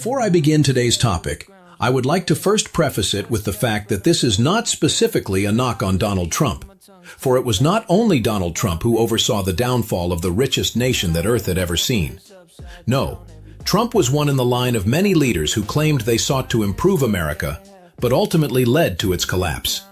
Before I begin today's topic, I would like to first preface it with the fact that this is not specifically a knock on Donald Trump, for it was not only Donald Trump who oversaw the downfall of the richest nation that Earth had ever seen. No, Trump was one in the line of many leaders who claimed they sought to improve America, but ultimately led to its collapse.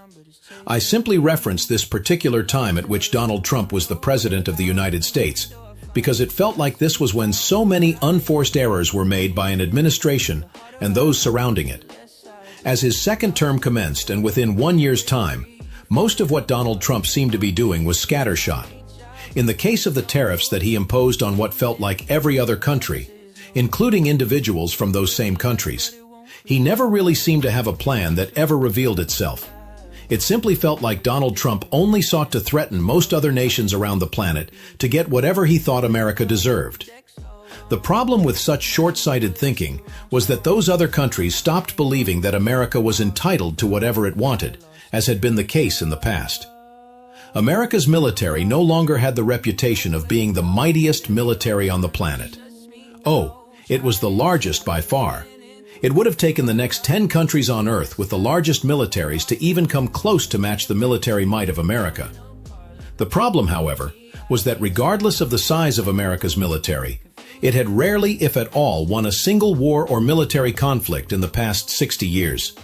I simply reference this particular time at which Donald Trump was the President of the United States, because it felt like this was when so many unforced errors were made by an administration and those surrounding it. As his second term commenced and within 1 year's time, most of what Donald Trump seemed to be doing was scattershot. In the case of the tariffs that he imposed on what felt like every other country, including individuals from those same countries, he never really seemed to have a plan that ever revealed itself. It simply felt like Donald Trump only sought to threaten most other nations around the planet to get whatever he thought America deserved. The problem with such short-sighted thinking was that those other countries stopped believing that America was entitled to whatever it wanted, as had been the case in the past. America's military no longer had the reputation of being the mightiest military on the planet. Oh, it was the largest by far. It would have taken the next 10 countries on Earth with the largest militaries to even come close to match the military might of America. The problem, however, was that regardless of the size of America's military, it had rarely, if at all, won a single war or military conflict in the past 60 years.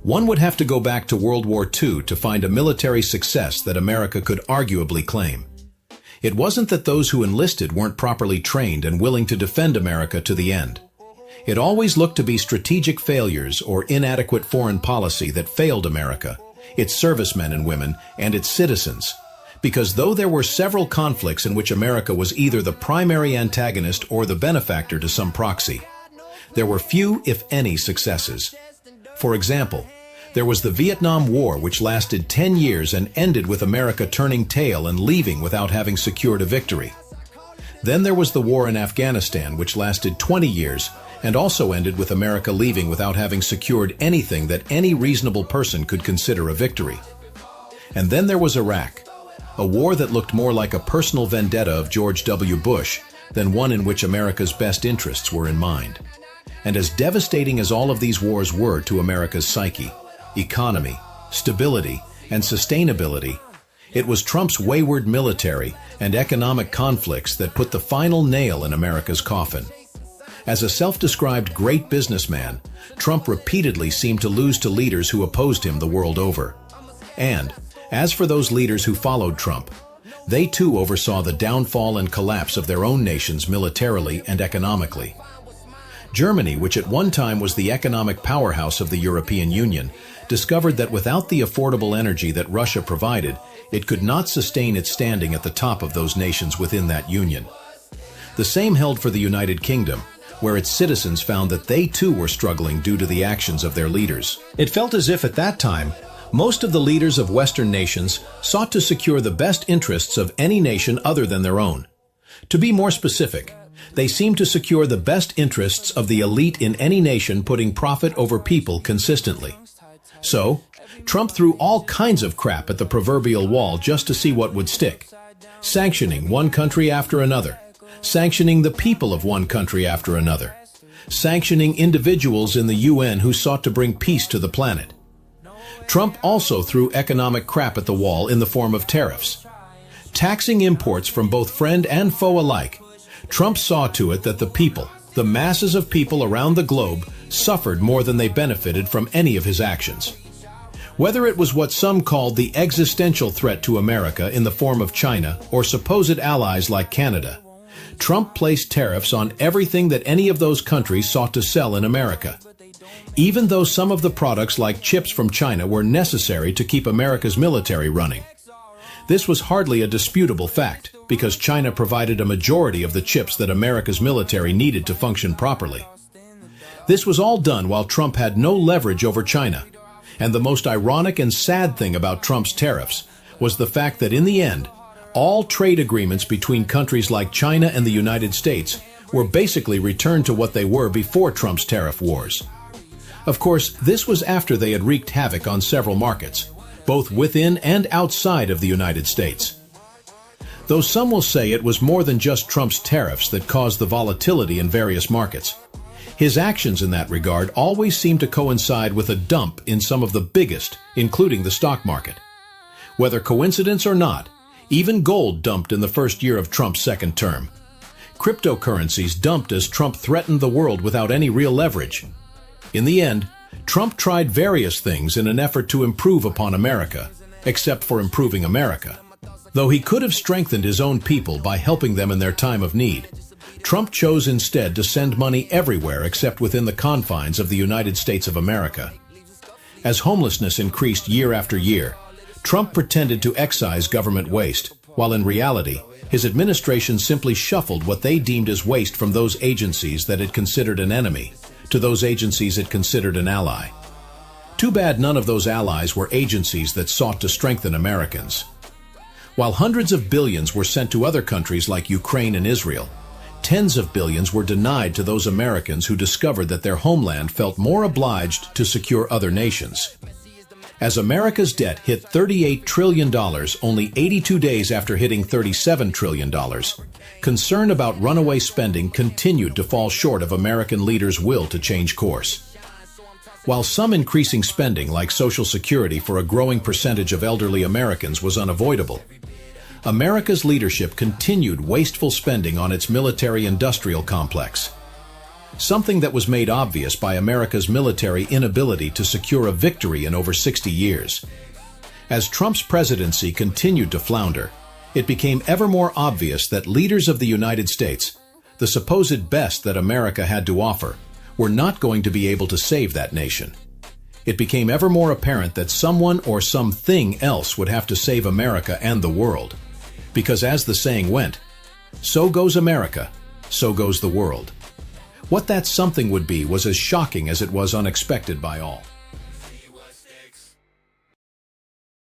One would have to go back to World War II to find a military success that America could arguably claim. It wasn't that those who enlisted weren't properly trained and willing to defend America to the end. It always looked to be strategic failures or inadequate foreign policy that failed America, its servicemen and women, and its citizens. Because though there were several conflicts in which America was either the primary antagonist or the benefactor to some proxy, there were few, if any, successes. For example, there was the Vietnam War, which lasted 10 years and ended with America turning tail and leaving without having secured a victory. Then there was the war in Afghanistan, which lasted 20 years and also ended with America leaving without having secured anything that any reasonable person could consider a victory. And then there was Iraq, a war that looked more like a personal vendetta of George W. Bush than one in which America's best interests were in mind. And as devastating as all of these wars were to America's psyche, economy, stability, and sustainability, it was Trump's wayward military and economic conflicts that put the final nail in America's coffin. As a self-described great businessman, Trump repeatedly seemed to lose to leaders who opposed him the world over. And, as for those leaders who followed Trump, they too oversaw the downfall and collapse of their own nations militarily and economically. Germany, which at one time was the economic powerhouse of the European Union, discovered that without the affordable energy that Russia provided, it could not sustain its standing at the top of those nations within that union. The same held for the United Kingdom, where its citizens found that they too were struggling due to the actions of their leaders. It felt as if at that time, most of the leaders of Western nations sought to secure the best interests of any nation other than their own. To be more specific, they seemed to secure the best interests of the elite in any nation, putting profit over people consistently. So, Trump threw all kinds of crap at the proverbial wall just to see what would stick, sanctioning one country after another, sanctioning the people of one country after another, sanctioning individuals in the UN who sought to bring peace to the planet. Trump also threw economic crap at the wall in the form of tariffs. Taxing imports from both friend and foe alike, Trump saw to it that the people, the masses of people around the globe, suffered more than they benefited from any of his actions. Whether it was what some called the existential threat to America in the form of China or supposed allies like Canada, Trump placed tariffs on everything that any of those countries sought to sell in America. Even though some of the products like chips from China were necessary to keep America's military running. This was hardly a disputable fact, because China provided a majority of the chips that America's military needed to function properly. This was all done while Trump had no leverage over China. And the most ironic and sad thing about Trump's tariffs was the fact that in the end, all trade agreements between countries like China and the United States were basically returned to what they were before Trump's tariff wars. Of course, this was after they had wreaked havoc on several markets, both within and outside of the United States. Though some will say it was more than just Trump's tariffs that caused the volatility in various markets. His actions in that regard always seem to coincide with a dump in some of the biggest, including the stock market. Whether coincidence or not, even gold dumped in the first year of Trump's second term. Cryptocurrencies dumped as Trump threatened the world without any real leverage. In the end, Trump tried various things in an effort to improve upon America, except for improving America. Though he could have strengthened his own people by helping them in their time of need, Trump chose instead to send money everywhere except within the confines of the United States of America. As homelessness increased year after year, Trump pretended to excise government waste, while in reality, his administration simply shuffled what they deemed as waste from those agencies that it considered an enemy to those agencies it considered an ally. Too bad none of those allies were agencies that sought to strengthen Americans. While hundreds of billions were sent to other countries like Ukraine and Israel, tens of billions were denied to those Americans who discovered that their homeland felt more obliged to secure other nations. As America's debt hit $38 trillion only 82 days after hitting $37 trillion, concern about runaway spending continued to fall short of American leaders' will to change course. While some increasing spending, like Social Security for a growing percentage of elderly Americans, was unavoidable, America's leadership continued wasteful spending on its military-industrial complex, something that was made obvious by America's military inability to secure a victory in over 60 years. As Trump's presidency continued to flounder, it became ever more obvious that leaders of the United States, the supposed best that America had to offer, were not going to be able to save that nation. It became ever more apparent that someone or something else would have to save America and the world. Because as the saying went, so goes America, so goes the world. What that something would be was as shocking as it was unexpected by all.